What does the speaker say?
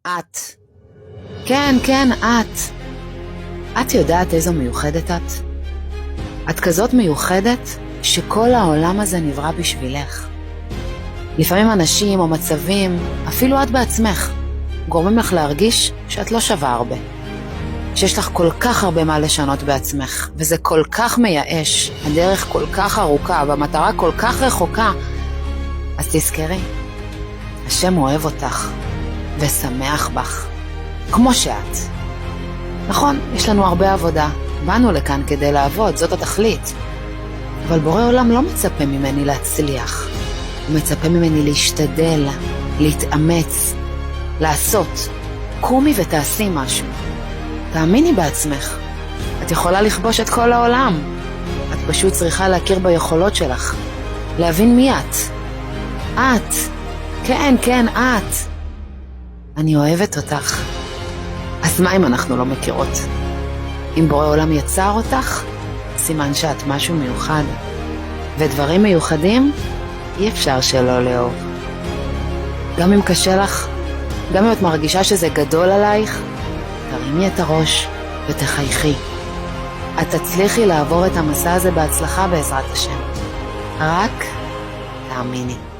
את. כן, כן, את. את יודעת איזו מיוחדת את? את כזאת מיוחדת שכל העולם הזה נברא בשבילך. לפעמים אנשים או מצבים, אפילו את בעצמך, גורמים לך להרגיש שאת לא שווה הרבה. שיש לך כל כך הרבה מה לשנות בעצמך, וזה כל כך מייאש, הדרך כל כך ארוכה, והמטרה כל כך רחוקה. אז תזכרי, השם אוהב אותך, ושמח בך, כמו שאת. נכון, יש לנו הרבה עבודה, באנו לכאן כדי לעבוד, זאת התכלית. אבל בורא עולם לא מצפה ממני להצליח, הוא מצפה ממני להשתדל, להתאמץ, לעשות. קומי ותעשי משהו. תאמיני בעצמך. את יכולה לכבוש את כל העולם. את פשוט צריכה להכיר ביכולות שלך. להבין מי את. את. כן, כן, את. אני אוהבת אותך. אז מה אם אנחנו לא מכירות? אם בורא עולם יצר אותך, סימן שאת משהו מיוחד. ודברים מיוחדים, אי אפשר שלא לאהוב. גם אם קשה לך, גם אם את מרגישה שזה גדול עלייך, תרימי את הראש ותחייכי. את תצליחי לעבור את המסע הזה בהצלחה בעזרת השם. רק תאמיני.